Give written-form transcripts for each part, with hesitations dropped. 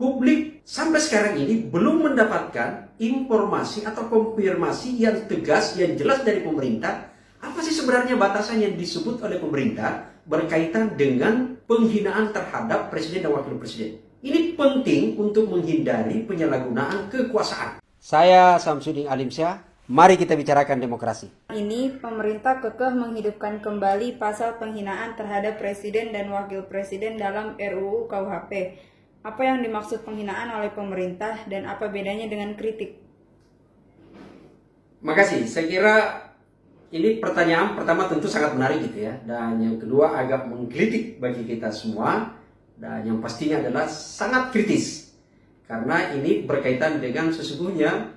Publik sampai sekarang ini belum mendapatkan informasi atau konfirmasi yang tegas, yang jelas dari pemerintah. Apa sih sebenarnya batasan yang disebut oleh pemerintah berkaitan dengan penghinaan terhadap presiden dan wakil presiden? Ini penting untuk menghindari penyalahgunaan kekuasaan. Saya Samsudin Alimsyah, mari kita bicarakan demokrasi. Ini pemerintah kekeh menghidupkan kembali pasal penghinaan terhadap presiden dan wakil presiden dalam RUU KUHP. Apa yang dimaksud penghinaan oleh pemerintah dan apa bedanya dengan kritik? Makasih, saya kira ini pertanyaan pertama tentu sangat menarik gitu ya. Dan yang kedua agak menggelitik bagi kita semua. Dan yang pastinya adalah sangat kritis. Karena ini berkaitan dengan sesungguhnya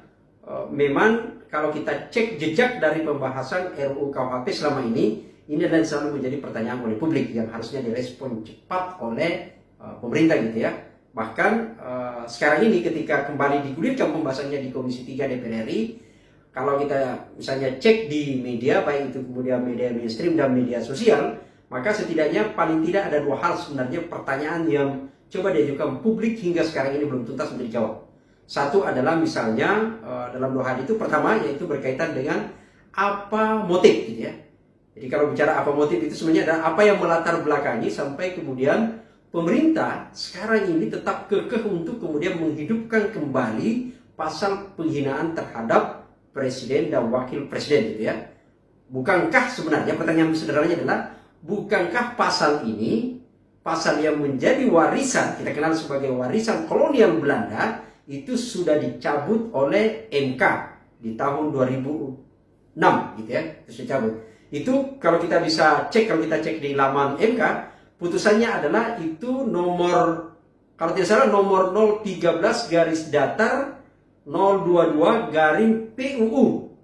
memang kalau kita cek jejak dari pembahasan RUU KUHP selama ini adalah selalu menjadi pertanyaan oleh publik yang harusnya direspon cepat oleh pemerintah gitu ya. Bahkan sekarang ini ketika kembali digulirkan pembahasannya di Komisi 3 DPR RI, kalau kita misalnya cek di media, baik itu kemudian media mainstream dan media sosial, maka setidaknya paling tidak ada dua hal sebenarnya pertanyaan yang coba diajukan publik hingga sekarang ini belum tuntas untuk dijawab. Satu adalah misalnya dalam dua hal itu, pertama yaitu berkaitan dengan apa motif gitu ya. Jadi kalau bicara apa motif itu sebenarnya adalah apa yang melatar belakangi sampai kemudian pemerintah sekarang ini tetap kekeh untuk kemudian menghidupkan kembali pasal penghinaan terhadap presiden dan wakil presiden gitu ya. Bukankah sebenarnya pertanyaan sederhananya adalah bukankah pasal ini pasal yang menjadi warisan, kita kenal sebagai warisan kolonial Belanda, itu sudah dicabut oleh MK di tahun 2006 gitu ya, terus dicabut. Itu kalau kita bisa cek, kalau kita cek di laman MK, putusannya adalah itu nomor, kalau tidak salah nomor 013 garis datar 022 garing PUU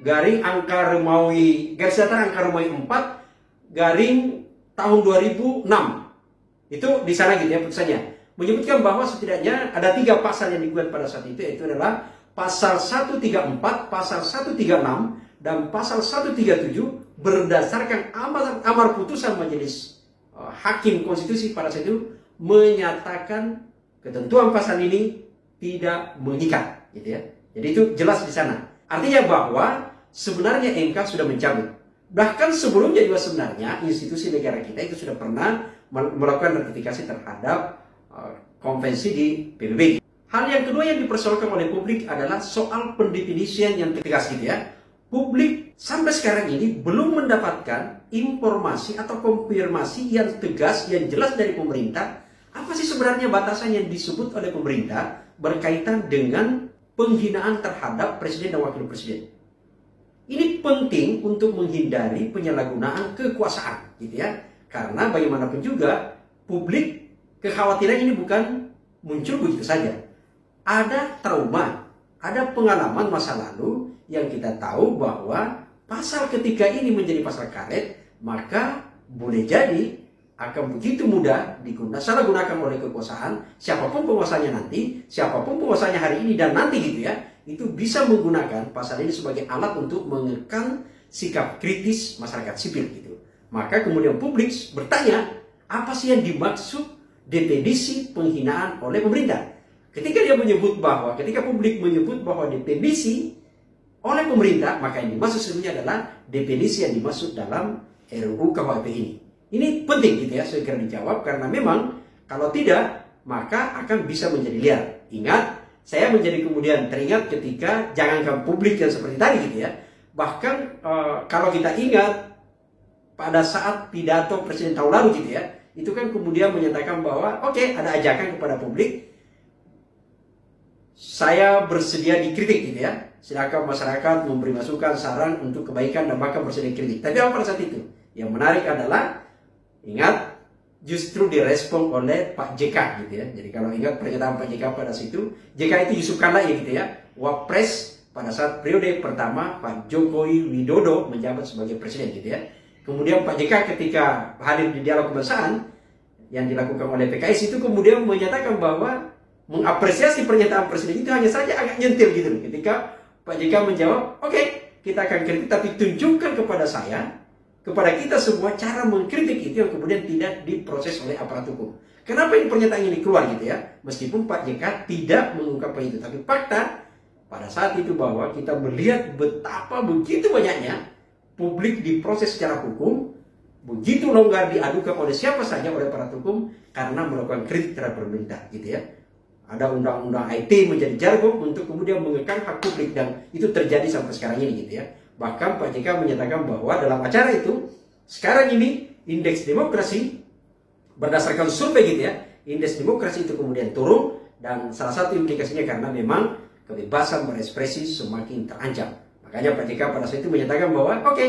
garing angka Romawi, garis datar angka Romawi 4 garing tahun 2006. Itu di sana gitu ya putusannya. Menyebutkan bahwa setidaknya ada 3 pasal yang digugat pada saat itu, yaitu adalah pasal 134, pasal 136, dan pasal 137 berdasarkan amar putusan majelis hakim konstitusi pada saat itu menyatakan ketentuan pasal ini tidak mengikat gitu ya. Jadi itu jelas di sana. Artinya bahwa sebenarnya MK sudah mencabut. Bahkan sebelumnya juga sebenarnya institusi negara kita itu sudah pernah melakukan ratifikasi terhadap konvensi di PBB. Hal yang kedua yang dipersoalkan oleh publik adalah soal pendefinisian yang tegas gitu ya. Publik sampai sekarang ini belum mendapatkan informasi atau konfirmasi yang tegas, yang jelas dari pemerintah. Apa sih sebenarnya batasan yang disebut oleh pemerintah berkaitan dengan penghinaan terhadap presiden dan wakil presiden? Ini penting untuk menghindari penyalahgunaan kekuasaan gitu ya. Karena bagaimanapun juga publik kekhawatiran ini bukan muncul begitu saja. Ada trauma, ada pengalaman masa lalu yang kita tahu bahwa pasal ketika ini menjadi pasal karet, maka boleh jadi akan begitu mudah disalahgunakan oleh kekuasaan, siapapun penguasanya nanti, siapapun penguasanya hari ini dan nanti gitu ya, itu bisa menggunakan pasal ini sebagai alat untuk mengekang sikap kritis masyarakat sipil gitu. Maka kemudian publik bertanya, apa sih yang dimaksud definisi penghinaan oleh pemerintah? Ketika publik menyebut bahwa definisi oleh pemerintah, maka yang dimaksud sebenarnya adalah definisi yang dimaksud dalam RUU KUHP ini. Ini penting gitu ya, segera dijawab karena memang kalau tidak maka akan bisa menjadi liar. Ingat, saya menjadi kemudian teringat ketika jangankan publik yang seperti tadi gitu ya. Bahkan kalau kita ingat pada saat pidato Presiden tahun lalu gitu ya, itu kan kemudian menyatakan bahwa oke, ada ajakan kepada publik, saya bersedia dikritik gitu ya. Silakan masyarakat memberi masukan, saran untuk kebaikan dan bahkan bersedia kritik. Tapi apa pada saat itu? Yang menarik adalah, ingat, justru direspon oleh Pak JK gitu ya. Jadi kalau ingat pernyataan Pak JK pada situ, JK itu Yusuf Kala ya gitu ya, Wapres pada saat periode pertama Pak Jokowi Widodo menjabat sebagai presiden gitu ya. Kemudian Pak JK ketika hadir di dialog kebangsaan yang dilakukan oleh PKS itu kemudian menyatakan bahwa mengapresiasi pernyataan presiden itu hanya saja agak nyentil gitu loh. Ketika Pak JK menjawab, oke, kita akan kritik tapi tunjukkan kepada saya, kepada kita semua cara mengkritik itu yang kemudian tidak diproses oleh aparat hukum. Kenapa ini pernyataan ini keluar gitu ya? Meskipun Pak JK tidak mengungkapkan itu, tapi fakta pada saat itu bahwa kita melihat betapa begitu banyaknya publik diproses secara hukum, begitu longgar diadukan oleh siapa saja oleh para hukum karena melakukan kritik terhadap pemerintah gitu ya. Ada undang-undang IT menjadi jargon untuk kemudian mengekang hak publik, dan itu terjadi sampai sekarang ini gitu ya. Bahkan Pak JK menyatakan bahwa dalam acara itu sekarang ini indeks demokrasi berdasarkan survei gitu ya, indeks demokrasi itu kemudian turun, dan salah satu implikasinya karena memang kebebasan berekspresi semakin terancam. Makanya Pak JK pada saat itu menyatakan bahwa oke,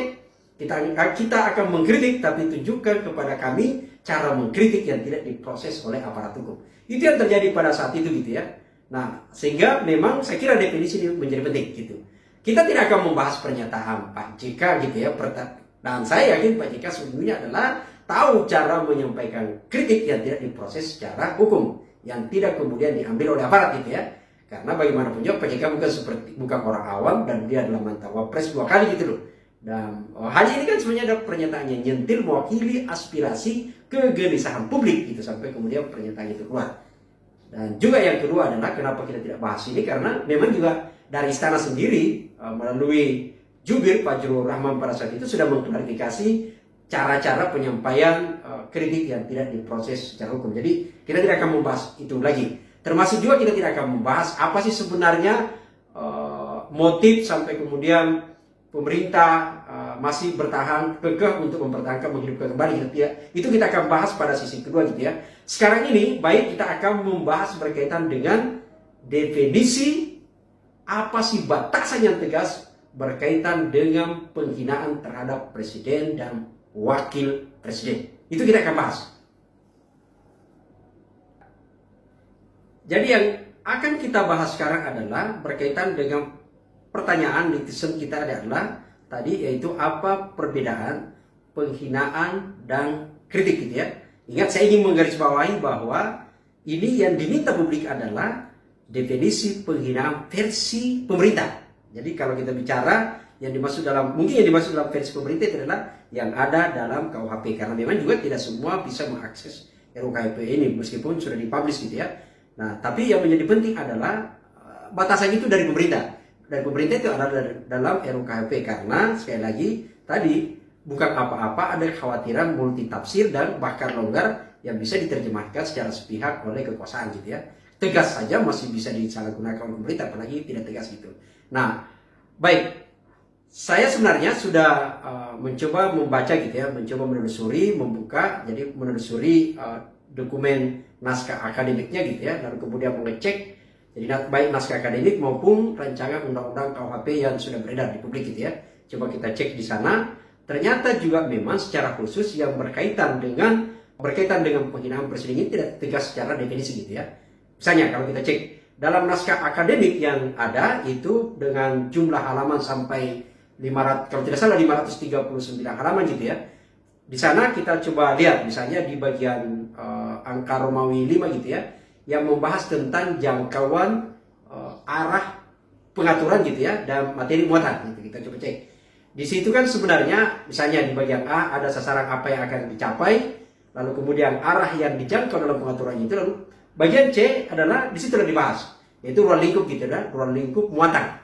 kita akan mengkritik, tapi tunjukkan kepada kami cara mengkritik yang tidak diproses oleh aparat hukum. Itu yang terjadi pada saat itu gitu ya. Nah, sehingga memang saya kira definisi ini menjadi penting gitu. Kita tidak akan membahas pernyataan Pak JK gitu ya. Dan saya yakin Pak JK sesungguhnya adalah tahu cara menyampaikan kritik yang tidak diproses secara hukum, yang tidak kemudian diambil oleh aparat gitu ya. Karena bagaimanapun juga Pak JK bukan orang awam, dan dia adalah mantan wapres 2 kali gitu loh. Dan hal ini kan sebenarnya ada pernyataan yang nyentil mewakili aspirasi kegelisahan publik gitu, sampai kemudian pernyataan itu keluar. Dan juga yang kedua adalah kenapa kita tidak bahas ini, karena memang juga dari istana sendiri melalui jubir Pak Fajrul Rahman pada saat itu sudah mengklarifikasi cara-cara penyampaian kritik yang tidak diproses secara hukum. Jadi kita tidak akan membahas itu lagi. Termasuk juga kita tidak akan membahas apa sih sebenarnya motif sampai kemudian pemerintah masih bertahan kekeh untuk mempertahankan menghidupkan kembali gitu ya. Itu kita akan bahas pada sisi kedua gitu ya. Sekarang ini baik kita akan membahas berkaitan dengan definisi apa sih batasan yang tegas berkaitan dengan penghinaan terhadap presiden dan wakil presiden. Itu kita akan bahas. Jadi yang akan kita bahas sekarang adalah berkaitan dengan pertanyaan netizen kita adalah tadi, yaitu apa perbedaan penghinaan dan kritik gitu ya. Ingat, saya ingin menggarisbawahi bahwa ini yang diminta publik adalah definisi penghinaan versi pemerintah. Jadi kalau kita bicara yang dimaksud dalam, mungkin yang dimaksud dalam versi pemerintah itu adalah yang ada dalam KUHP, karena memang juga tidak semua bisa mengakses RUU ini meskipun sudah dipublish gitu ya. Nah, tapi yang menjadi penting adalah batasan itu dari pemerintah. Dari pemerintah itu adalah dalam RUU, karena sekali lagi tadi bukan apa-apa ada kekhawatiran multitafsir dan bahkan longgar yang bisa diterjemahkan secara sepihak oleh kekuasaan gitu ya. Tegas saja masih bisa disalahgunakan oleh pemerintah, apalagi tidak tegas gitu. Nah, baik, saya sebenarnya sudah mencoba membaca gitu ya, mencoba menelusuri, membuka, jadi menelusuri dokumen naskah akademiknya gitu ya, lalu kemudian mengecek, jadi baik naskah akademik maupun rancangan undang-undang KUHP yang sudah beredar di publik gitu ya. Coba kita cek di sana, ternyata juga memang secara khusus yang berkaitan dengan penghinaan presiden ini tidak tegas secara definisi gitu ya. Misalnya kalau kita cek dalam naskah akademik yang ada itu dengan jumlah halaman sampai 500, kalau tidak salah 539 halaman gitu ya. Di sana kita coba lihat misalnya di bagian angka Romawi 5 gitu ya, yang membahas tentang jangkauan arah pengaturan gitu ya dan materi muatan gitu. Kita coba cek. Di situ kan sebenarnya misalnya di bagian A ada sasaran apa yang akan dicapai, lalu kemudian arah yang dijangkau dalam pengaturan itu, lalu bagian C adalah di situ sudah dibahas, yaitu ruang lingkup gitu ya, ruang lingkup muatan.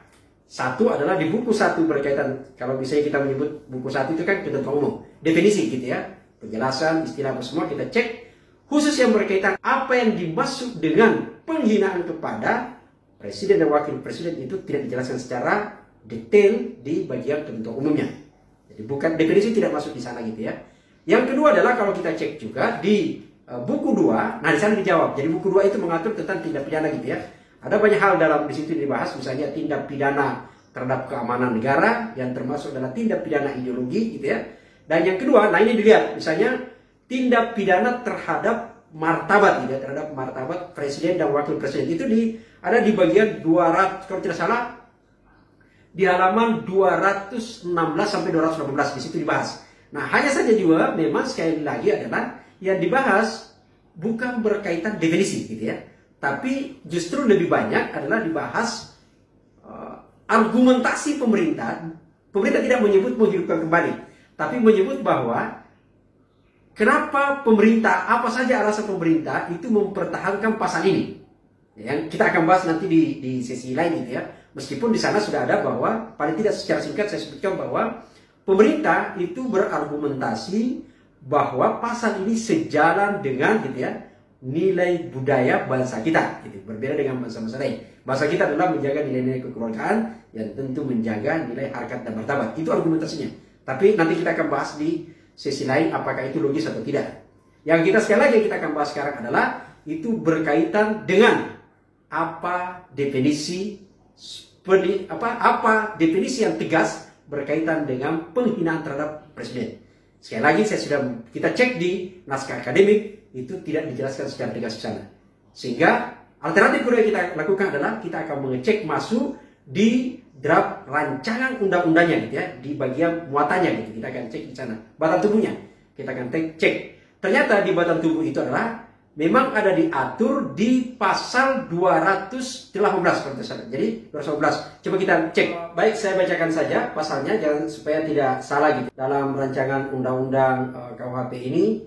Satu adalah di buku 1 berkaitan, kalau misalnya kita menyebut buku 1 itu kan ketentuan umum, definisi gitu ya, penjelasan, istilah apa semua kita cek, khusus yang berkaitan apa yang dimaksud dengan penghinaan kepada presiden dan wakil presiden itu tidak dijelaskan secara detail di bagian ketentuan umumnya. Jadi bukan, definisi tidak masuk di sana gitu ya. Yang kedua adalah kalau kita cek juga di buku 2, nah di sana dijawab. Jadi buku 2 itu mengatur tentang tindak pidana gitu ya. Ada banyak hal dalam di situ dibahas, misalnya tindak pidana terhadap keamanan negara yang termasuk dalam tindak pidana ideologi gitu ya. Dan yang kedua, nah ini dilihat misalnya tindak pidana terhadap martabat gitu ya, terhadap martabat presiden dan wakil presiden itu ada di bagian 200, kalau tidak salah di halaman 216 sampai 218 di situ dibahas. Nah, hanya saja juga memang sekali lagi adalah yang dibahas bukan berkaitan definisi gitu ya, tapi justru lebih banyak adalah dibahas argumentasi pemerintah. Pemerintah tidak menyebut menghidupkan kembali, tapi menyebut bahwa kenapa pemerintah, apa saja alasan pemerintah itu mempertahankan pasal ini. Ya, kita akan bahas nanti di sesi lain gitu ya. Meskipun di sana sudah ada bahwa, paling tidak secara singkat saya sebutkan bahwa pemerintah itu berargumentasi bahwa pasal ini sejalan dengan gitu ya, nilai budaya bangsa kita, gitu. Berbeda dengan bangsa-bangsa lain. Bangsa kita adalah menjaga nilai-nilai kekeluargaan dan tentu menjaga nilai harkat dan martabat. Itu argumentasinya. Tapi nanti kita akan bahas di sesi lain apakah itu logis atau tidak. Yang kita sekali lagi kita akan bahas sekarang adalah itu berkaitan dengan apa definisi definisi yang tegas berkaitan dengan penghinaan terhadap presiden. Sekali lagi kita cek di naskah akademik itu tidak dijelaskan secara tegas di sana. Sehingga alternatif kedua yang kita lakukan adalah kita akan mengecek masuk di draft rancangan undang-undangnya gitu ya, di bagian muatannya gitu. Kita akan cek di sana. Batang tubuhnya kita akan cek. Ternyata di batang tubuh itu adalah memang ada diatur di pasal 218 kalau tidak salah. Jadi 218. Coba kita cek. Baik, saya bacakan saja pasalnya jangan supaya tidak salah gitu. Dalam rancangan undang-undang KUHP ini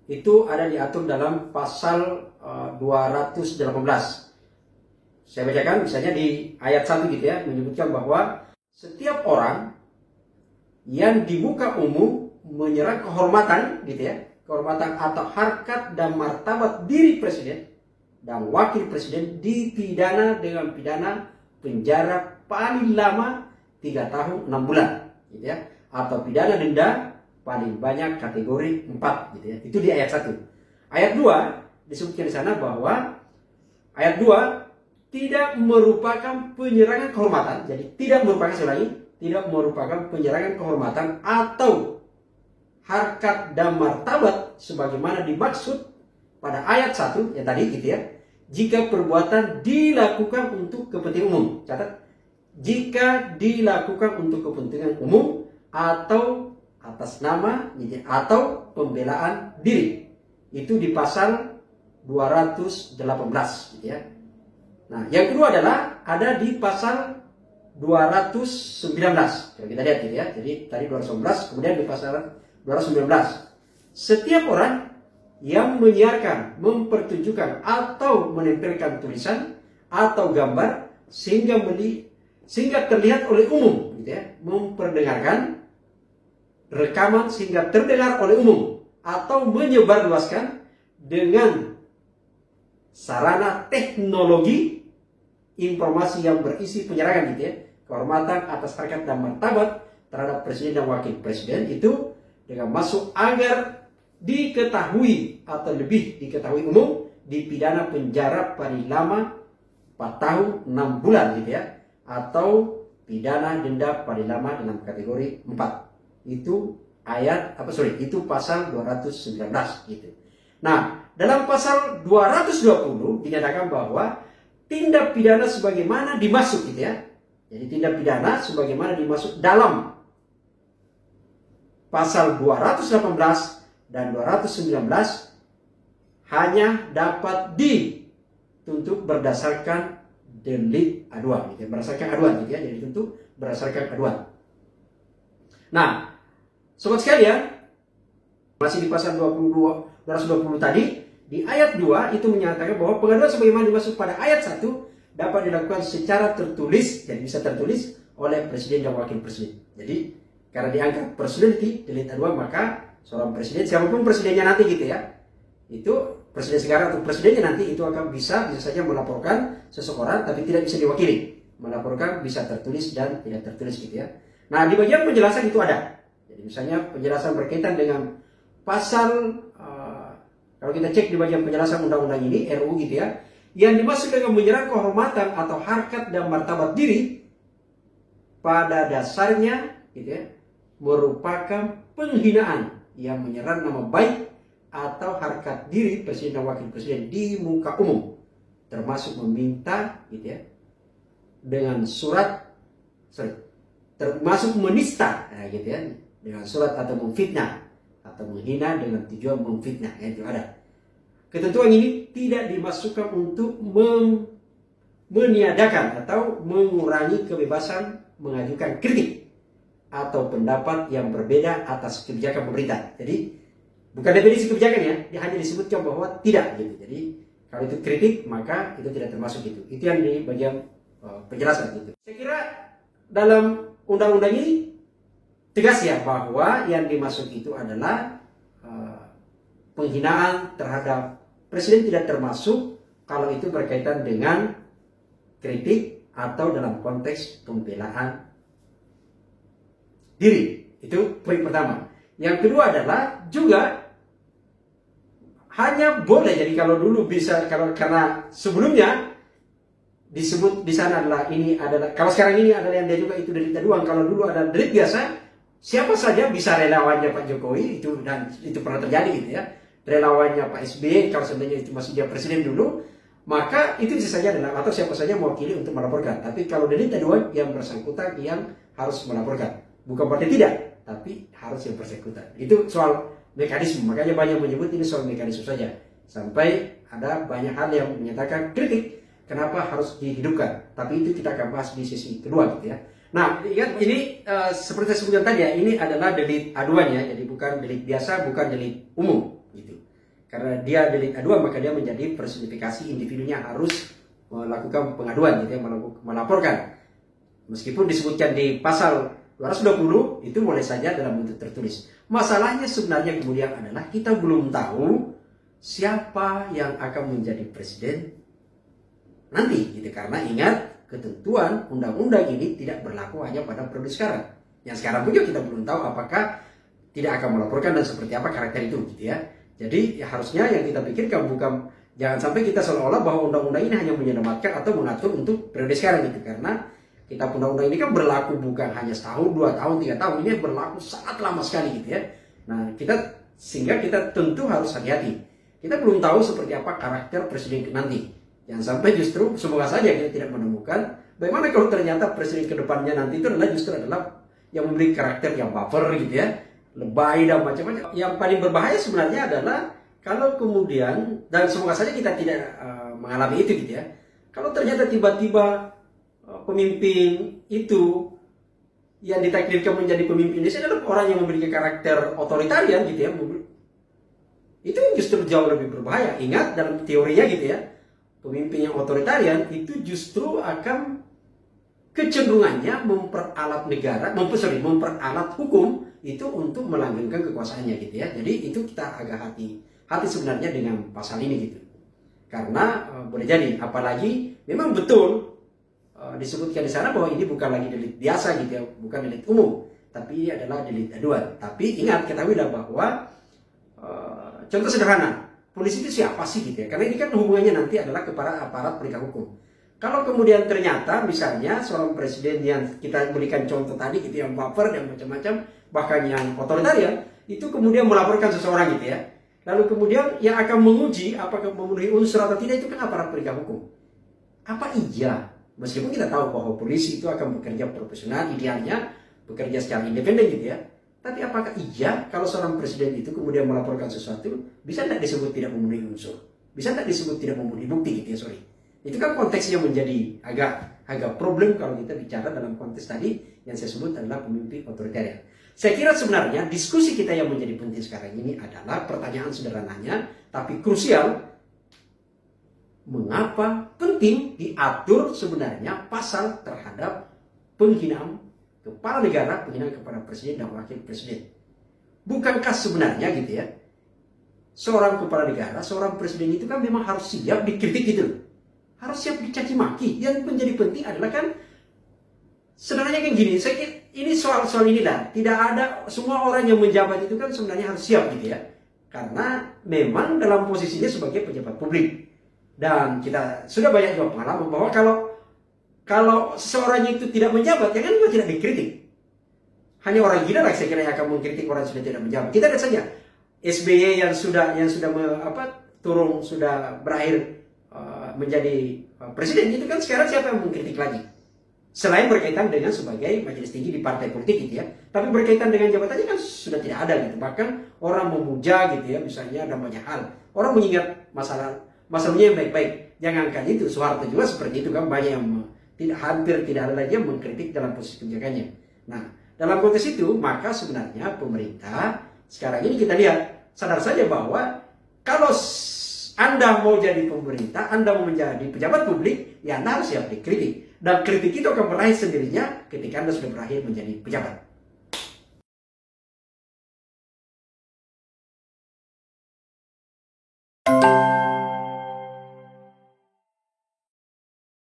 itu ada diatur dalam pasal 218. Saya bacakan misalnya di ayat 1 gitu ya, menyebutkan bahwa setiap orang yang di muka umum menyerang kehormatan gitu ya, kehormatan atau harkat dan martabat diri presiden dan wakil presiden dipidana dengan pidana penjara paling lama 3 tahun 6 bulan gitu ya, atau pidana denda paling banyak kategori 4 gitu ya. Itu di ayat 1. Ayat 2 disebutkan di sana bahwa ayat 2 tidak merupakan penyerangan kehormatan. Jadi tidak merupakan penyerangan kehormatan atau harkat dan martabat sebagaimana dimaksud pada ayat 1 yang tadi gitu ya. Jika perbuatan dilakukan untuk kepentingan umum. Catat, jika dilakukan untuk kepentingan umum atau atas nama atau pembelaan diri. Itu di pasal 218 gitu ya. Nah, yang kedua adalah ada di pasal 219. Coba kita lihat gitu ya. Jadi tadi 219, kemudian di pasal 219. Setiap orang yang menyiarkan, mempertunjukkan atau menempelkan tulisan atau gambar sehingga terlihat oleh umum gitu ya, memperdengarkan rekaman sehingga terdengar oleh umum atau menyebarluaskan dengan sarana teknologi informasi yang berisi penyerangan gitu ya, kehormatan atas harkat dan martabat terhadap presiden dan wakil presiden itu dengan masuk agar diketahui atau lebih diketahui umum dipidana penjara paling lama 4 tahun 6 bulan gitu ya, atau pidana denda paling lama dalam kategori 4. Itu itu pasal 219 gitu. Nah, dalam pasal 220 dinyatakan bahwa tindak pidana sebagaimana dimaksud gitu ya. Jadi tindak pidana sebagaimana dimaksud dalam pasal 218 dan 219 hanya dapat dituntut berdasarkan delik aduan gitu ya, berdasarkan aduan gitu ya. Jadi dituntut berdasarkan aduan. Nah, sobat sekalian, masih di pasal 220 tadi, di ayat 2 itu menyatakan bahwa pengaduan sebagaimana dimaksud pada ayat 1 dapat dilakukan secara tertulis, jadi bisa tertulis oleh presiden dan wakil presiden. Jadi, karena dianggap personality, delik aduan, maka seorang presiden, siapapun presidennya nanti gitu ya, itu presiden sekarang atau presidennya nanti itu akan bisa saja melaporkan seseorang, tapi tidak bisa diwakili. Melaporkan bisa tertulis dan tidak tertulis gitu ya. Nah, di bagian penjelasan itu ada. Jadi misalnya penjelasan berkaitan dengan pasal, kalau kita cek di bagian penjelasan undang-undang ini, RUU gitu ya, yang dimaksud dengan menyerang kehormatan atau harkat dan martabat diri, pada dasarnya gitu ya, merupakan penghinaan yang menyerang nama baik atau harkat diri presiden dan wakil presiden di muka umum, termasuk meminta gitu ya, dengan termasuk menista gitu ya, dengan surat atau memfitnah atau menghina dengan tujuan memfitnah ya, itu ada. Ketentuan ini tidak dimasukkan untuk meniadakan atau mengurangi kebebasan mengajukan kritik atau pendapat yang berbeda atas kebijakan pemerintah. Jadi Bukan definisi kebijakan ya, dia hanya disebutkan bahwa tidak gitu. Jadi kalau itu kritik maka itu tidak termasuk itu. Itu yang di bagian penjelasan gitu. Saya kira dalam undang-undang ini tegas ya bahwa yang dimaksud itu adalah penghinaan terhadap presiden tidak termasuk kalau itu berkaitan dengan kritik atau dalam konteks pembelaan diri. Itu poin pertama. Yang kedua adalah juga hanya boleh, jadi kalau dulu bisa, karena sebelumnya disebut di sana adalah ini adalah, kalau sekarang ini adalah yang dia juga itu delik aduan, kalau dulu ada delik biasa, siapa saja bisa relawannya Pak Jokowi itu, dan itu pernah terjadi gitu ya, relawannya Pak SBY kalau sebenarnya itu masih dia presiden dulu, maka itu bisa saja adalah, atau siapa saja mewakili untuk melaporkan. Tapi kalau delik aduan yang bersangkutan yang harus melaporkan, bukan berarti tidak, tapi harus yang bersangkutan. Itu soal mekanisme, makanya banyak menyebut ini soal mekanisme saja. Sampai ada banyak hal yang menyatakan kritik kenapa harus dihidupkan. Tapi itu kita akan bahas di sesi kedua gitu ya. Nah, ingat ini seperti saya sebutkan tadi ya, ini adalah delik aduan ya, jadi bukan delik biasa, bukan delik umum gitu. Karena dia delik aduan maka dia menjadi personifikasi, individunya harus melakukan pengaduan gitu ya, melaporkan. Meskipun disebutkan di pasal 220 itu boleh saja dalam bentuk tertulis. Masalahnya sebenarnya kemudian adalah kita belum tahu siapa yang akan menjadi presiden nanti gitu, karena ingat ketentuan undang-undang ini tidak berlaku hanya pada periode sekarang. Yang sekarang pun juga kita belum tahu apakah tidak akan melaporkan dan seperti apa karakter itu gitu ya. Jadi ya harusnya yang kita pikirkan bukan, jangan sampai kita seolah-olah bahwa undang-undang ini hanya menyelamatkan atau mengatur untuk periode sekarang gitu, karena kitab undang-undang ini kan berlaku bukan hanya setahun, 2 tahun, 3 tahun, ini berlaku sangat lama sekali gitu ya. Nah, sehingga kita tentu harus hati-hati. Kita belum tahu seperti apa karakter presiden nanti. Jangan sampai justru semoga saja kita tidak menemukan bagaimana kalau ternyata presiden kedepannya nanti itu adalah justru adalah yang memiliki karakter yang baper gitu ya, lebay dan macam-macam. Yang paling berbahaya sebenarnya adalah kalau kemudian, dan semoga saja kita tidak mengalami itu gitu ya. Kalau ternyata tiba-tiba pemimpin itu yang ditakdirkan menjadi pemimpin Indonesia adalah orang yang memiliki karakter otoritarian gitu ya, itu justru jauh lebih berbahaya. Ingat dalam teorinya gitu ya, pemimpin yang otoritarian itu justru akan kecenderungannya memperalat negara, memperalat hukum itu untuk melanggengkan kekuasaannya gitu ya. Jadi itu kita agak hati sebenarnya dengan pasal ini gitu, karena boleh jadi apalagi memang betul disebutkan di sana bahwa ini bukan lagi delik biasa gitu ya, bukan delik umum, tapi ini adalah delik aduan. Tapi ingat, ketahuilah bahwa contoh sederhana, polisi itu siapa sih gitu ya? Karena ini kan hubungannya nanti adalah kepada aparat penegak hukum. Kalau kemudian ternyata misalnya seorang presiden yang kita berikan contoh tadi gitu, yang baper dan macam-macam, bahkan yang otoritarian, itu kemudian melaporkan seseorang gitu ya. Lalu kemudian yang akan menguji apakah memenuhi unsur atau tidak itu kan aparat penegak hukum. Apa iya? Meskipun kita tahu bahwa polisi itu akan bekerja profesional, idealnya bekerja secara independen gitu ya. Tapi apakah iya kalau seorang presiden itu kemudian melaporkan sesuatu, bisa tidak disebut tidak memenuhi unsur? Bisa tidak disebut tidak memenuhi bukti gitu ya, sorry. Itu kan konteksnya menjadi agak problem kalau kita bicara dalam konteks tadi yang saya sebut adalah pemimpin otoritarian. Saya kira sebenarnya diskusi kita yang menjadi penting sekarang ini adalah pertanyaan sederhananya, tapi krusial. Mengapa penting diatur sebenarnya pasal terhadap penghinaan kepala negara, penghinaan kepada presiden dan wakil presiden? Bukankah sebenarnya gitu ya, seorang kepala negara, seorang presiden itu kan memang harus siap dikritik gitu, harus siap dicaci maki. Yang menjadi penting adalah kan sebenarnya kan gini, saya kira ini soal inilah, tidak ada semua orang yang menjabat itu kan sebenarnya harus siap gitu ya, karena memang dalam posisinya sebagai pejabat publik. Dan kita sudah banyak juga pengalaman bahwa kalau seseorang itu tidak menjabat, ya kan juga tidak dikritik. Hanya orang gila lah saya kira yang akan mengkritik orang yang sudah tidak menjabat. Kita lihat saja SBY yang sudah turun sudah berakhir menjadi presiden itu kan sekarang siapa yang mengkritik lagi? Selain berkaitan dengan sebagai majelis tinggi di partai politik gitu ya, tapi berkaitan dengan jabatannya kan sudah tidak ada gitu. Bahkan orang memuja gitu ya, misalnya ada banyak hal. Orang mengingat masalahnya yang baik-baik. Jangankan itu, Soeharto juga seperti itu kan, banyak yang hampir tidak ada lagi yang mengkritik dalam posisi kebijakannya. Nah, dalam konteks itu, maka sebenarnya pemerintah sekarang ini kita lihat sadar saja bahwa kalau Anda mau jadi pemerintah, Anda mau menjadi pejabat publik, ya Anda harus siap dikritik. Dan kritik itu akan berakhir sendirinya ketika Anda sudah berakhir menjadi pejabat.